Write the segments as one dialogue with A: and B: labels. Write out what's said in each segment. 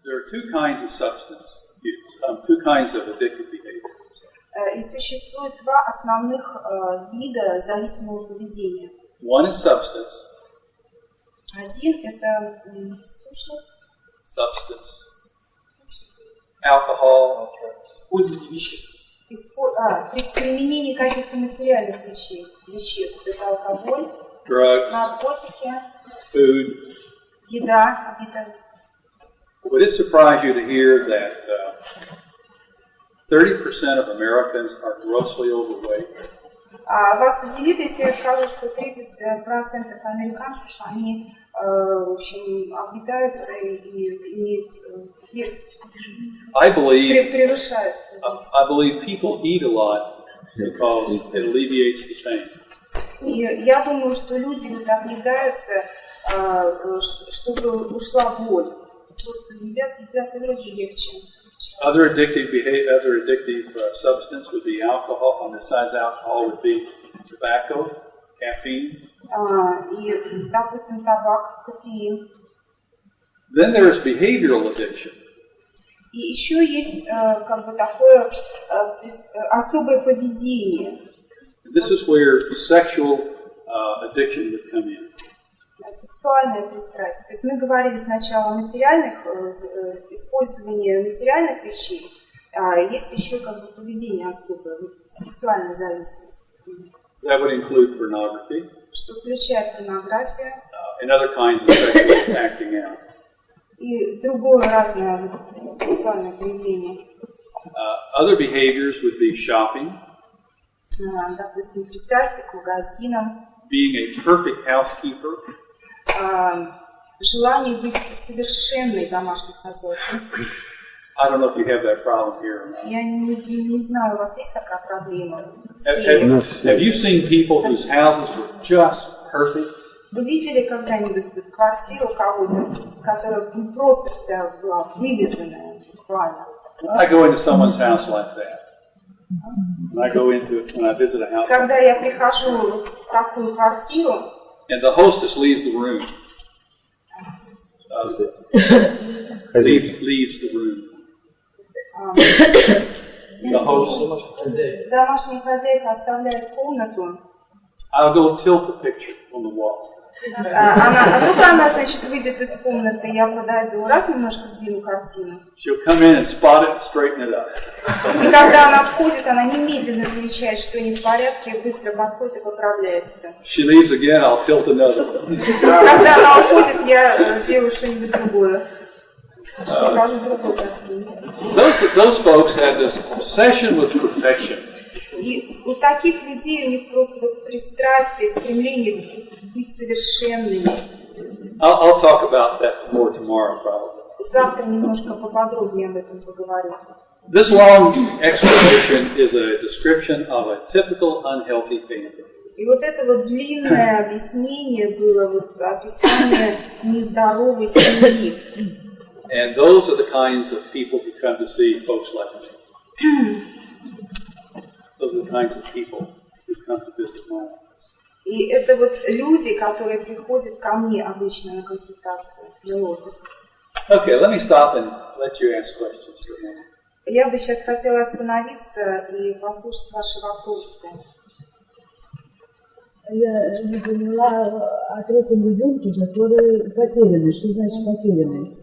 A: there are two kinds of substance use, two kinds of addictive behavior.
B: И существует два основных вида зависимого поведения.
A: One is substance.
B: Один – это сущность.
A: Substance. Alcohol.
C: Использование веществ.
B: При применении каких-то материальных веществ. Это алкоголь,
A: Drugs.
B: наркотики,
A: Food.
B: еда.
A: Would it surprise you to hear that 30% of Americans are grossly overweight?
B: Вас удивит, если я скажу, что 30% американцев, они, в общем, объедаются и имеют вес, превышают.
A: I believe people eat a lot because it alleviates the pain.
B: И я думаю, что люди вот объедаются, чтобы ушла боль. Просто едят, и вроде легче.
A: Other addictive substance would be alcohol. On the sides, alcohol would be tobacco, caffeine.
B: И, допустим, табак, кофеин.
A: Then there is behavioral addiction.
B: И еще есть как бы такое особое поведение.
A: This is where sexual addiction would come in.
B: Сексуальное пристрастие. То есть мы говорили сначала о материальных, использовании материальных вещей, а есть еще как бы поведение особое, сексуальная зависимость.
A: That would include pornography.
B: Что включает порнографию.
A: And other kinds of sexual acting out.
B: И другое разное сексуальное поведение.
A: Other behaviors would be shopping.
B: Допустим, пристрастие к магазинам.
A: Being a perfect housekeeper.
B: Желание быть совершенной домашней хозяйкой.
A: I don't know if you have that problem here or not.
B: Я не знаю, у вас есть такая проблема?
A: Have you seen people whose houses were just perfect?
B: Вы видели когда-нибудь квартиру кого-то, которая просто вся была вылизанная, буквально?
A: I go into someone's house like that. When I go into it, when I visit a house.
B: Когда я прихожу в такую квартиру,
A: and the hostess leaves the room. Leaves the room. The host.
B: Домашняя хозяйка оставляет комнату.
A: I'll go tilt the picture on the wall.
B: Только она, значит, выйдет из комнаты, я подойду, раз немножко сдвину картину.
A: She'll come in and spot it and straighten it up.
B: И когда она входит, она немедленно замечает, что не в порядке, быстро подходит и поправляет все.
A: She leaves again, I'll tilt another.
B: Когда она уходит, я делаю что-нибудь другое. Покажу другую картину.
A: Those folks have this obsession with perfection.
B: И у таких людей у них просто вот пристрастие, стремление быть совершенными.
A: I'll talk about that more tomorrow, probably.
B: Завтра немножко поподробнее об этом поговорю.
A: This long explanation is a description of a typical unhealthy family.
B: И вот это вот длинное объяснение было вот описание нездоровой семьи.
A: And those are the kinds of people who come to see folks like me. Those are the kinds of people who come to visit my office.
B: И это вот люди, которые приходят ко мне обычно на консультацию в мой офис.
A: Okay, let me stop and let you ask questions for a minute.
B: Я бы сейчас хотела остановиться и послушать ваши вопросы.
D: Я не поняла о третьем ребенке, который потерянный. Что значит потерянный?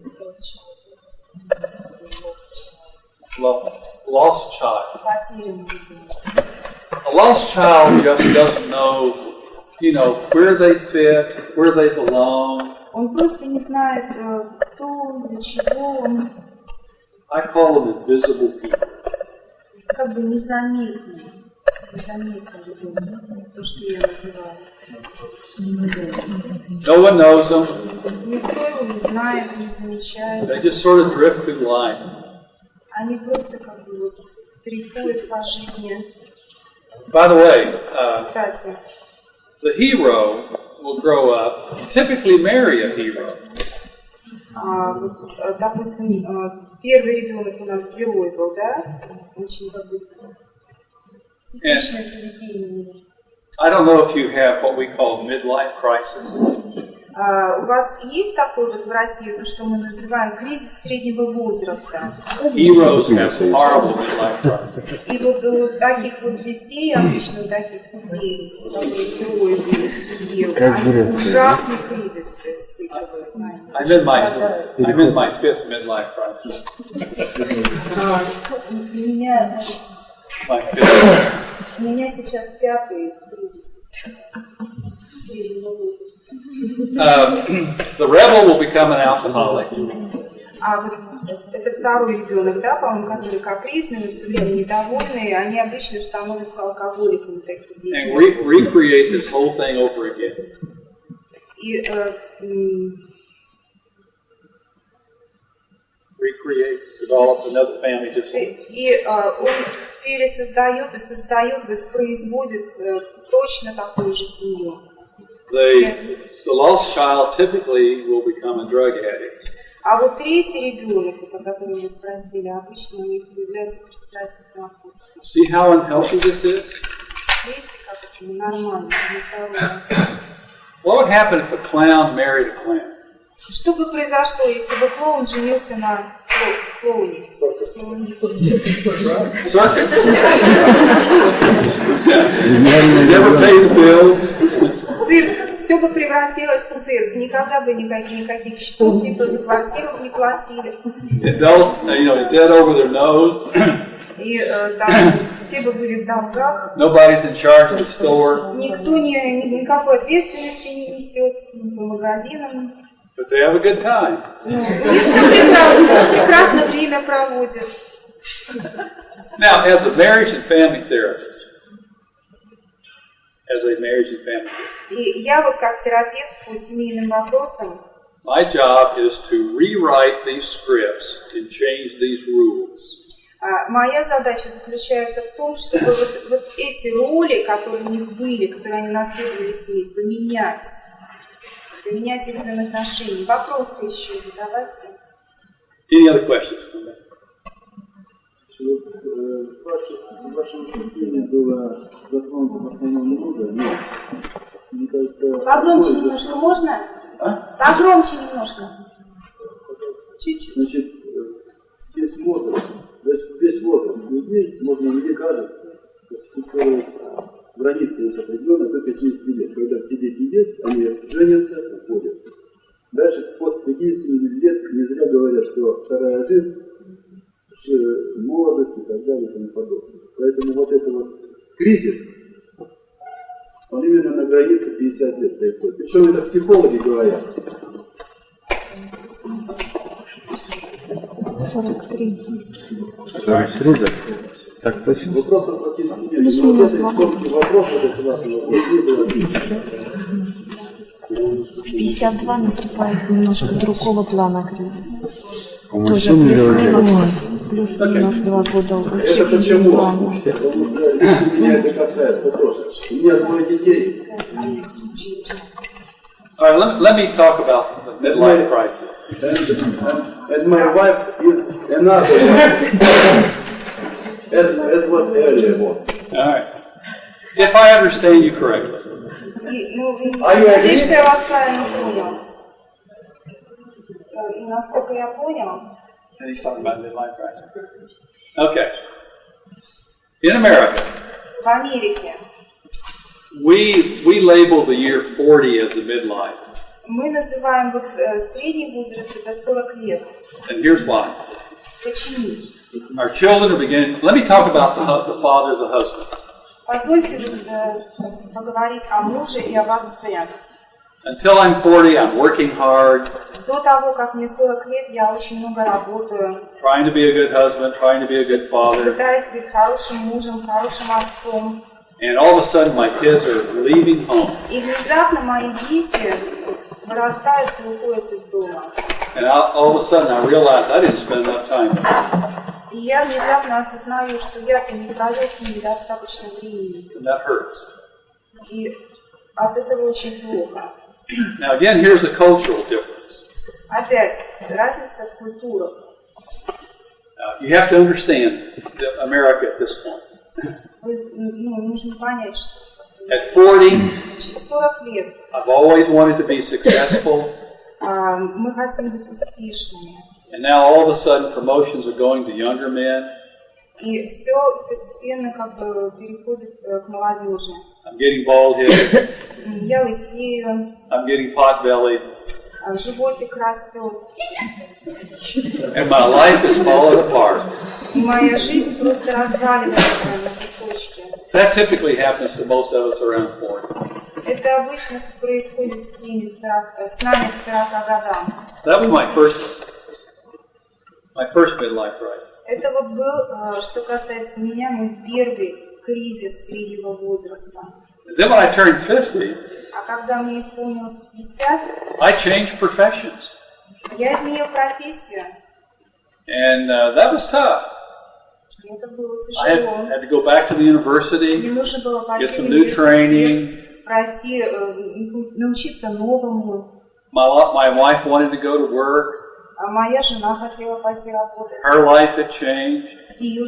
A: Lost child.
B: Потерянный ребенок.
A: A lost child just doesn't know, where they fit, where they belong.
B: Он просто не знает, кто, для чего он.
A: I call them invisible people.
B: Как бы незаметный ребенок, то, что я называю.
A: No one knows them.
B: Никто его не знает, не замечает.
A: They just sort of drift through life.
B: Они просто как бы вот приходят по жизни.
A: By the way,
B: Кстати,
A: the hero will grow up and typically marry a hero.
B: Допустим, первый ребенок у нас герой был, да? Очень как бы типичное поведение.
A: I don't know if you have what we call midlife crisis.
B: У вас есть такой вот в России, то, что мы называем кризис среднего возраста?
A: Heroes have horrible midlife crisis.
B: И вот таких вот детей, обычно таких людей, которые герои были в семье, они ужасный кризис испытывают.
A: I'm in my fifth midlife crisis.
B: У меня сейчас 5-й кризис среднего возраста.
A: The rebel will become an alcoholic.
B: А вот это второй ребенок, да, по-моему, который капризный, все время недовольный, они обычно становятся алкоголиками, такие дети.
A: And recreate this whole thing over again.
B: И
A: Recreate, develop another family just.
B: он пересоздает и создает, воспроизводит точно такую же семью.
A: The lost child typically will become a drug addict.
B: А вот третий ребенок, о котором вы спросили, обычно у них появляется пристрастие к наркотикам.
A: See how unhealthy this is?
B: Видите, как это ненормально, нездорово.
A: What would happen if a clown married a clown?
B: Что бы произошло, если бы клоун женился на клоуне?
A: Circus. Never pay the bills.
B: Цирк. Все бы превратилось в цирк. Никогда бы никаких счетов никто за квартиру не платили.
A: Adults, dead over their nose.
B: И там все бы были в долгах.
A: Nobody's in charge of the store.
B: Никто никакой ответственности не несет по магазинам.
A: But they have a good time.
B: Ну, у них все прекрасно время проводят.
A: Now, as a marriage and family therapist,
B: И я вот как терапевт по семейным вопросам,
A: my job is to rewrite these scripts and change these rules.
B: Моя задача заключается в том, чтобы вот эти роли, которые у них были, которые они наследовали семьи, поменять их взаимоотношения. Вопросы еще задавайте.
A: Any other questions?
C: В вашем выступлении было затронуто в основном много, но мне кажется...
B: Погромче немножко можно? Погромче немножко. Чуть-чуть.
C: Значит, весь возраст людей, можно, мне кажется, фиксировать границы есть определенные до 50 лет. Когда все дети есть, они женятся, уходят. Дальше, после 50 лет, не зря говорят, что вторая жизнь, молодость и так далее и тому подобное. Поэтому вот этот вот кризис, он именно на границе 50 лет происходит. Причем это психологи говорят.
E: 43, да? Так точно.
C: Вопросов практически нет. Но вот этот тонкий вопрос, вот этот важный вопрос, не было.
F: В 52 наступает немножко другого плана кризис. Тоже плюс-минус 2 года.
C: Это почему? Потому что меня это касается тоже. У меня 2 детей.
A: All right, let me talk about the midlife crisis.
C: And my wife is another one. As was earlier one.
A: All right. If I understand you correctly.
B: Надеюсь, что я вас правильно понял. И насколько я понял...
A: He's talking about midlife crisis. Okay. In America,
B: В Америке
A: we label the year 40 as a midlife.
B: мы называем вот средний возраст это 40 лет.
A: And here's why.
B: Почему?
A: Our children are beginning. Let me talk about the father, the husband.
B: Позвольте поговорить о муже и об отце.
A: Until I'm 40, I'm working hard.
B: До того, как мне 40 лет, я очень много работаю.
A: Trying to be a good husband, trying to be a good father.
B: Пытаюсь быть хорошим мужем, хорошим отцом.
A: And all of a sudden, my kids are leaving home.
B: И внезапно мои дети вырастают и уходят из дома.
A: And all of a sudden, I realize I didn't spend enough time with them.
B: И я внезапно осознаю, что я-то не провел с ними достаточно времени.
A: And that hurts.
B: И от этого очень плохо.
A: Now again, here's a cultural difference.
B: Опять, разница в культурах.
A: You have to understand America at this point.
B: Нужно понять, что
A: At 40,
B: Через 40 лет
A: I've always wanted to be successful.
B: мы хотим быть успешными.
A: And now all of a sudden promotions are going to younger men.
B: И все постепенно как бы переходит к молодежи.
A: I'm getting bald-headed.
B: Я лысею,
A: I'm getting pot-bellied.
B: животик растет.
A: And my life is falling apart.
B: И моя жизнь просто разваливается на кусочки.
A: That typically happens to most of us around 40.
B: Это обычно происходит с нами к 40 годам.
A: That was my first midlife crisis.
B: Это вот был, что касается меня, мой первый кризис среднего возраста.
A: And then when I turned 50,
B: А когда мне исполнилось 50,
A: I changed professions.
B: я изменил профессию.
A: And that was tough.
B: И это было
A: I
B: тяжело.
A: had to go back to the university,
B: Мне нужно было пойти
A: get
B: в
A: some new training.
B: университет, пройти, научиться новому.
A: My wife wanted to go to work.
B: А моя жена хотела пойти работать.
A: Her life had changed.
B: Ее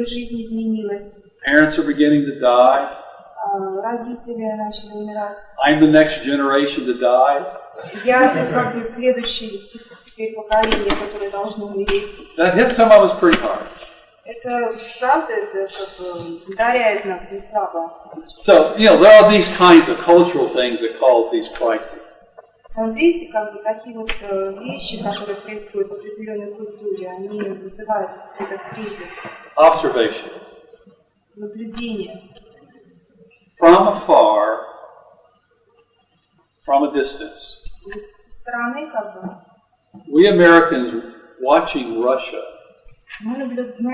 B: жизнь изменилась.
A: Parents are beginning to die.
B: Родители начали умирать.
A: I'm the next generation to die.
B: Я как бы следующее теперь поколение, которое должно умереть.
A: That hit some of us pretty hard.
B: Это правда, это как бы ударяет нас не слабо.
A: So, there are these kinds of cultural things that cause these crises.
B: Вот видите, как бы такие вот вещи, которые происходят в определенной культуре, они вызывают этот кризис.
A: Observation.
B: Наблюдение.
A: From afar, from a distance,
B: Со стороны, как бы,
A: we Americans watching Russia
B: мы,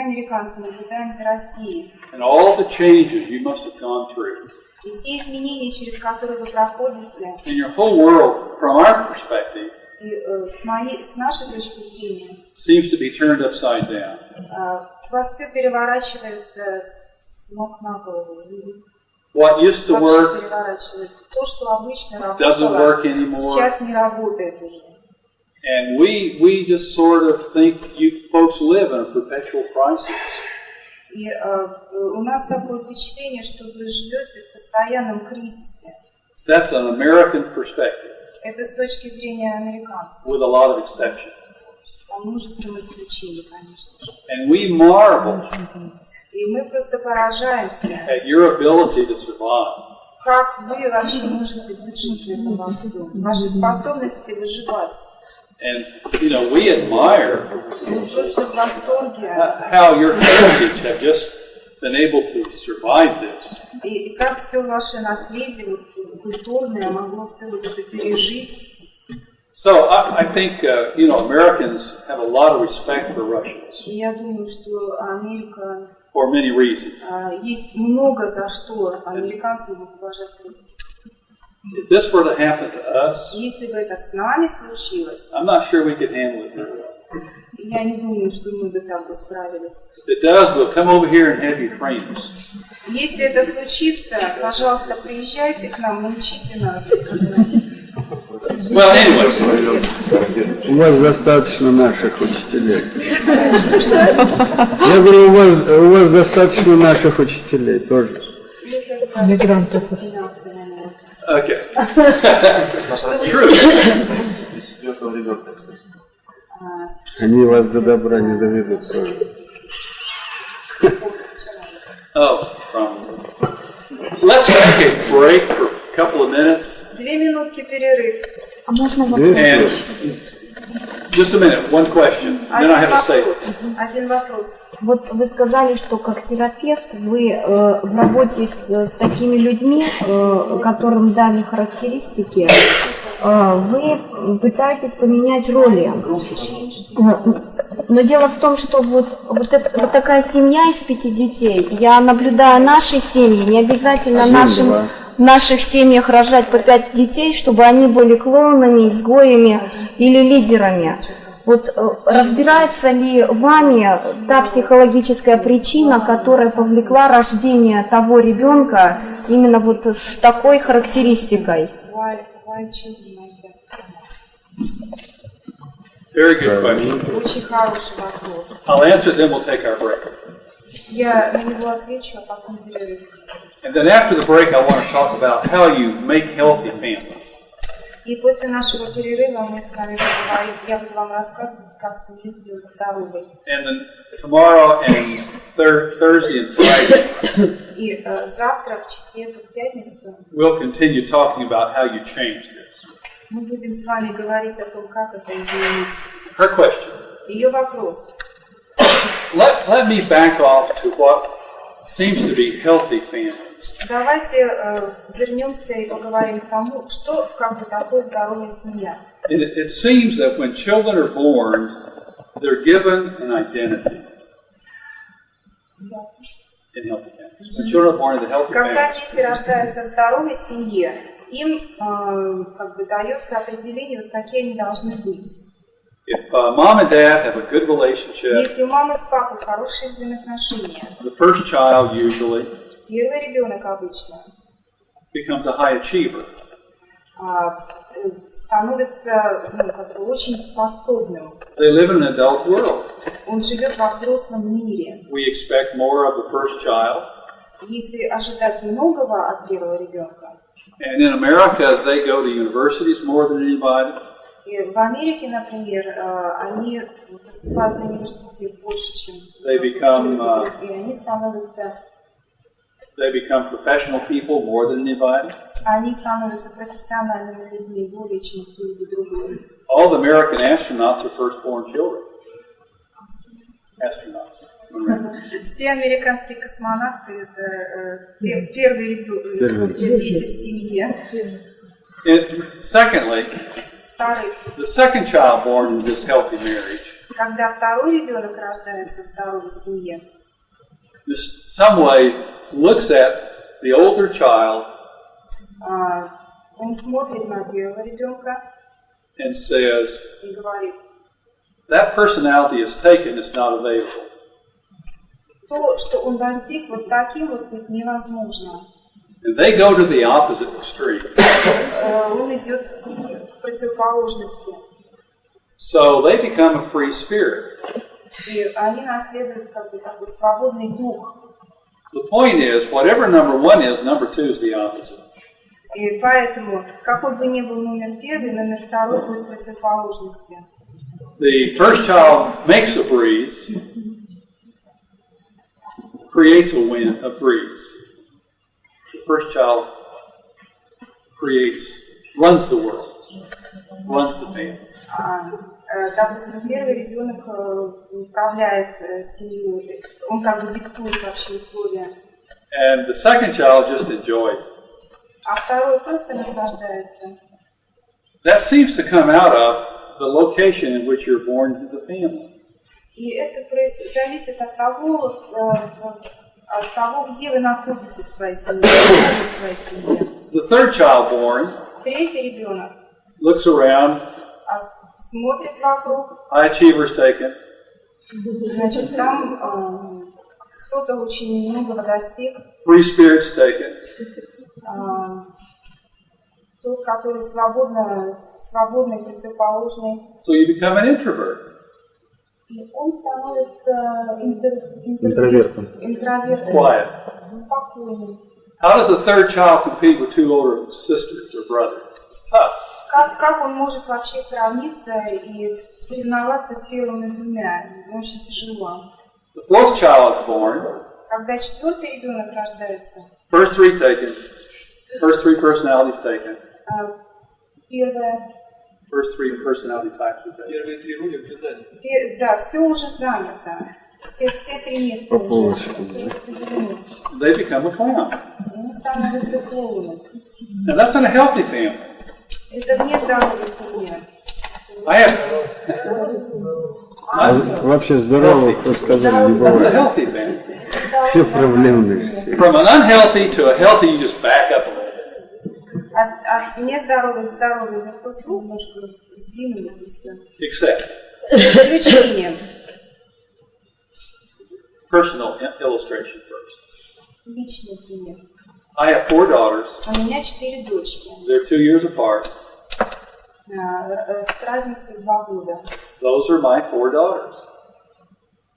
B: американцы, наблюдаем за Россией.
A: and all the changes you must have gone through.
B: И те изменения, через которые вы проходите,
A: In your whole world, from our perspective,
B: и с нашей точки зрения,
A: seems to be turned upside down.
B: у вас все переворачивается с ног на голову.
A: What used to
B: Вообще
A: work
B: переворачивается. То, что обычно
A: doesn't
B: работало,
A: work anymore.
B: сейчас не работает уже.
A: And we just sort of think you folks live in a perpetual crisis.
B: И у нас такое впечатление, что вы живете в постоянном кризисе.
A: That's an American perspective,
B: Это с точки зрения американцев.
A: with a lot of exceptions.
B: Со множеством исключений, конечно же.
A: And we marvel
B: И мы просто поражаемся,
A: at your ability to survive.
B: как вы вообще можете выжить в этом во всем. Ваши способности выживать.
A: And, we admire
B: Мы просто в восторге.
A: how your heritage have just been able to survive this.
B: И как все ваше наследие вот, культурное могло все вот это пережить.
A: So I think, Americans have a lot of respect for Russians
B: И я думаю, что Америка,
A: for many reasons.
B: есть много за что американцы будут уважать русских.
A: If this were to happen to us,
B: Если бы это с нами случилось,
A: I'm not sure we could handle it very well.
B: я не думаю, что мы бы так бы справились.
A: If it does, we'll come over here and have you train us.
B: Если это случится, пожалуйста, приезжайте к нам, научите нас.
A: Well, anyway,
E: У вас достаточно наших учителей. Я говорю, у вас достаточно наших учителей тоже.
D: Мигрантов.
A: okay. True.
E: Они вас до добра не доведут тоже.
A: Oh, probably. Let's take a break for a couple of minutes.
B: 2 минутки перерыв.
F: А можно вопрос?
A: And just a minute, one question. Then I have to say.
B: Один вопрос.
F: Вот вы сказали, что как терапевт вы в работе с такими людьми, которым дали характеристики, вы пытаетесь поменять роли. Но дело в том, что вот такая семья из 5 детей, я наблюдаю наши семьи, не обязательно в наших семьях рожать по 5 детей, чтобы они были клоунами, изгоями или лидерами. Вот разбирается ли вами та психологическая причина, которая повлекла рождение того ребенка именно вот с такой характеристикой?
B: Why children like that?
A: Very good question.
B: Очень хороший вопрос.
A: I'll answer it, then we'll take our break.
B: Я на него отвечу, а потом перерыв.
A: And then after the break, I want to talk about how you make healthy families.
B: И после нашего перерыва мы с вами поговорим, я буду вам рассказывать, как семью сделать здоровой.
A: And then tomorrow and Thursday and Friday,
B: И завтра, в четверг, в пятницу
A: we'll continue talking about how you change this.
B: мы будем с вами говорить о том, как это изменить.
A: Her question.
B: Ее вопрос.
A: Let me back off to what seems to be healthy families.
B: Давайте вернемся и поговорим к тому, что как бы такое здоровая семья.
A: It seems that when children are born, they're given an identity in healthy families. When children are born in the healthy
B: Когда
A: families,
B: дети рождаются в здоровой семье, им как бы дается определение, вот какие они должны быть.
A: if mom and dad have a good relationship,
B: Если у мамы с папой хорошие взаимоотношения,
A: the first child usually
B: первый ребенок обычно
A: becomes a high achiever.
B: становится как бы очень способным.
A: They live in an adult world.
B: Он живет во взрослом мире.
A: We expect more of the first child.
B: Если ожидать многого от первого ребенка,
A: And in America, they go to universities more than anybody.
B: и в Америке, например, они поступают в университет больше, чем
A: They become
B: и они становятся
A: professional people more than anybody.
B: профессиональными людьми более, чем кто-либо другой.
A: All the American astronauts are firstborn children. Astronauts.
B: Все американские космонавты это первые дети в семье.
A: And secondly,
B: Второй,
A: the second child born in this healthy marriage,
B: когда второй ребенок рождается в здоровой семье,
A: just some way looks at the older child
B: он смотрит на первого ребенка
A: and says,
B: и говорит,
A: that personality is taken, it's not available.
B: то, что он достиг, вот таким вот быть невозможно.
A: And they go to the opposite extreme.
B: Он идет к противоположности.
A: So they become a free spirit.
B: И они наследуют как бы такой свободный дух.
A: The point is, whatever number one is, number two is the opposite.
B: И поэтому, какой бы ни был номер первый, номер второй будет противоположностью.
A: The first child makes a breeze, creates a wind, a breeze. The first child runs the world, runs the family.
B: Допустим, первый ребенок управляет семьей, он как бы диктует вообще условия.
A: And the second child just enjoys it.
B: А второй просто наслаждается.
A: That seems to come out of the location in which you're born into the family.
B: И это зависит от того, где вы находитесь в своей семье.
A: The third child born
B: Третий ребенок
A: looks around,
B: смотрит вокруг,
A: high achievers taken,
B: значит, там кто-то очень многого достиг,
A: free spirits taken,
B: тот, который свободный, противоположный.
A: so you become an introvert.
B: И он становится
E: Интровертом.
B: интровертом,
A: Quiet.
B: спокойным.
A: How does a third child compete with two older sisters or brothers? It's tough.
B: Как он может вообще сравниться и соревноваться с первыми двумя? Очень тяжело.
A: The fourth child is born.
B: Когда четвертый ребенок рождается,
A: First three taken. First three personalities taken.
B: первое,
A: First three personality types are taken.
C: Первые три роли уже заняты.
B: да, все уже занято. Все три места
E: По
B: уже
E: полочкам,
B: распределены.
A: They become a clown.
B: Он становится клоуном.
A: Now that's in a healthy family.
B: Это в нездоровой семье.
A: I have.
E: А вообще здоровых, вы сказали, не
A: That's a
E: бывает.
A: healthy family.
E: Все проблемные все.
A: From an unhealthy to a healthy, you just back up a little bit.
B: От нездоровых к здоровым я просто немножко сдвинулись и все.
A: Except
B: Исключением.
A: personal illustration first.
B: Личный пример.
A: I have 4 daughters.
B: У меня 4 дочки.
A: They're 2 years apart.
B: С разницей 2 года.
A: Those are my 4 daughters.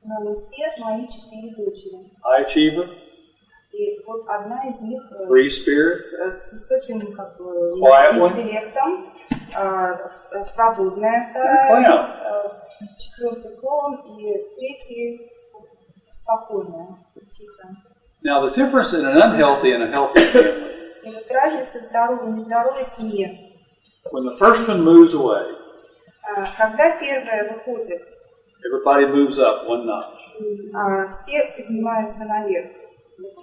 B: Но все мои 4 дочери.
A: High achiever,
B: И вот одна из них
A: free spirit,
B: с высоким как бы,
A: quiet one,
B: интеллектом, свободная
A: and
B: вторая,
A: clown.
B: четвертый клоун и третий спокойная, тихо.
A: Now, the difference in an unhealthy and a healthy family,
B: И вот разница в здоровой и нездоровой семье.
A: when the first one moves away,
B: Когда первая выходит,
A: everybody moves up one notch.
B: все поднимаются наверх.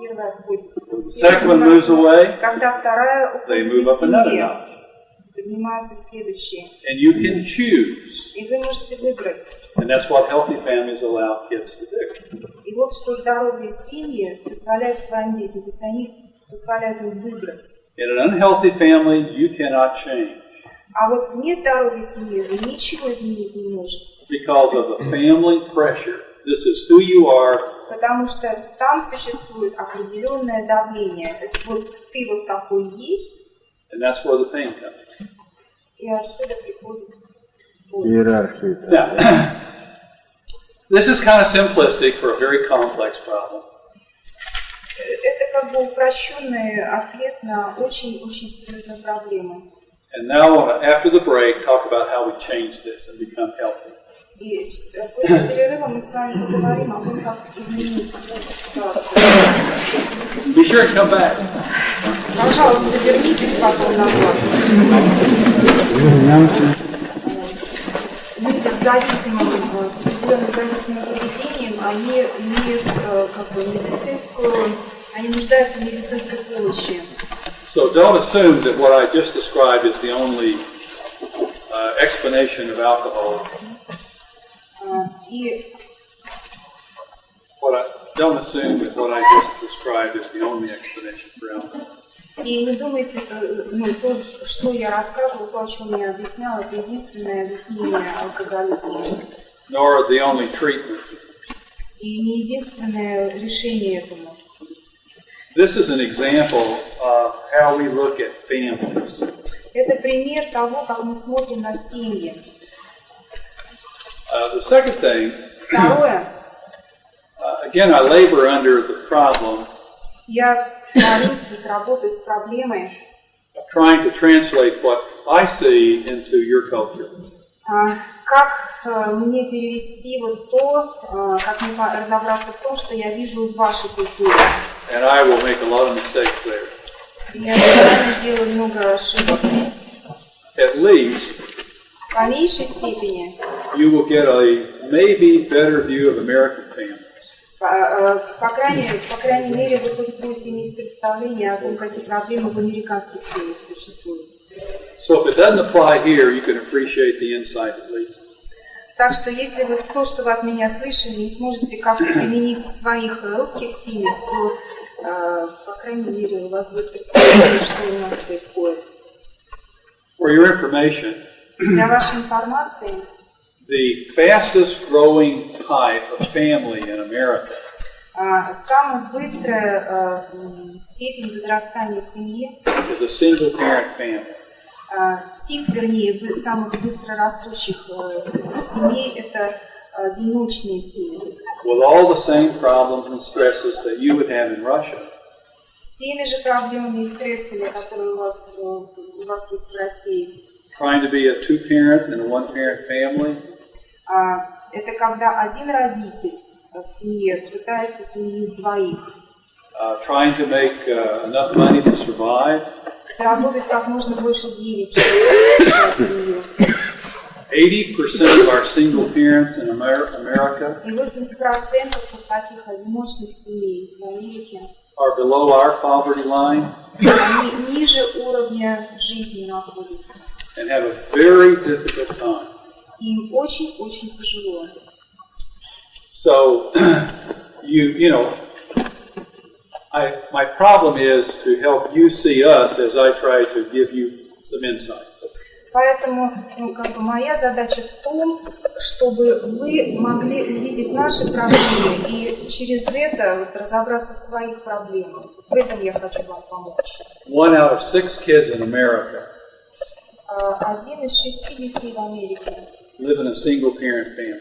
B: Первая входит.
A: When the second one moves away,
B: Когда вторая
A: they
B: уходит
A: move
B: из
A: up another
B: семьи,
A: notch.
B: поднимаются следующие.
A: And you can choose.
B: И вы можете выбрать.
A: And that's what healthy families allow kids to do.
B: И вот что здоровые семьи позволяют своим детям, то есть они позволяют им выбрать.
A: In an unhealthy family, you cannot change
B: А вот в нездоровой семье вы ничего изменить не можете.
A: because of the family pressure. This is who you are.
B: Потому что там существует определенное давление. Это вот ты вот такой есть,
A: And that's where the pain comes.
B: и отсюда приходит боль.
E: Иерархия.
A: Now, this is kind of simplistic for a very complex problem.
B: Это как бы упрощенный ответ на очень-очень серьезную проблему.
A: And now I want to, after the break, talk about how we change this and become healthy.
B: И после перерыва мы с вами поговорим о том, как изменить эту ситуацию.
A: Be sure to come back.
B: Пожалуйста, вернитесь потом назад. Люди с зависимым, с определенным зависимым поведением, они имеют как бы медицинскую, они нуждаются в медицинской помощи.
A: So don't assume that what I just described is the only explanation of alcohol.
B: И
A: Don't assume that what I just described is the only explanation for alcohol.
B: И не думайте, то, что я рассказывала, то, о чем я объясняла, это единственное объяснение алкоголизма.
A: Nor the only treatment.
B: И не единственное решение этому.
A: This is an example of how we look at families.
B: Это пример того, как мы смотрим на семьи.
A: The second thing,
B: Второе.
A: again, I labor under the problem
B: Я борюсь, работаю с проблемой,
A: of trying to translate what I see into your culture.
B: как мне перевести вот то, как мне разобраться в том, что я вижу в вашей культуре.
A: And I will make a lot of mistakes there.
B: Я реально делаю много ошибок.
A: At least,
B: По меньшей степени,
A: you will get a maybe better view of American families.
B: по крайней мере, вы хоть будете иметь представление о том, какие проблемы в американских семьях существуют.
A: So if it doesn't apply here, you can appreciate the insight at least.
B: Так что если вы то, что вы от меня слышали, не сможете как-то применить в своих русских семьях, то, по крайней мере, у вас будет представление, что у нас происходит.
A: For your information,
B: Для вашей информации,
A: the fastest growing type of family in America
B: самая быстрая степень возрастания семьи,
A: is a single parent family.
B: тип, вернее, самых быстро растущих семей – это одиночные семьи.
A: With all the same problems and stresses that you would have in Russia.
B: С теми же проблемами и стрессами, которые у вас есть в России.
A: Trying to be a two-parent and a one-parent family.
B: Это когда один родитель в семье пытается семью двоих.
A: Trying to make enough money to survive.
B: Заработать как можно больше денег, чтобы содержать семью.
A: 80% of our single parents in America
B: И 80% таких одиночных семей в Америке,
A: are below our poverty line
B: они ниже уровня жизни находятся.
A: and have a very difficult time.
B: Им очень-очень тяжело.
A: So, my problem is to help you see us as I try to give you some insights.
B: Поэтому моя задача в том, чтобы вы могли увидеть наши проблемы и через это разобраться в своих проблемах. В этом я хочу вам помочь.
A: 1 out of 6 kids in America
B: 1 из 6 детей в Америке.
A: live in a single-parent family.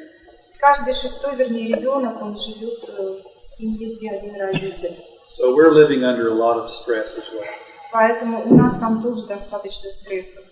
B: Каждый шестой, вернее, ребенок, он живет в семье, где один родитель.
A: So we're living under a lot of stress as well.
B: Поэтому у нас там тоже достаточно стрессов.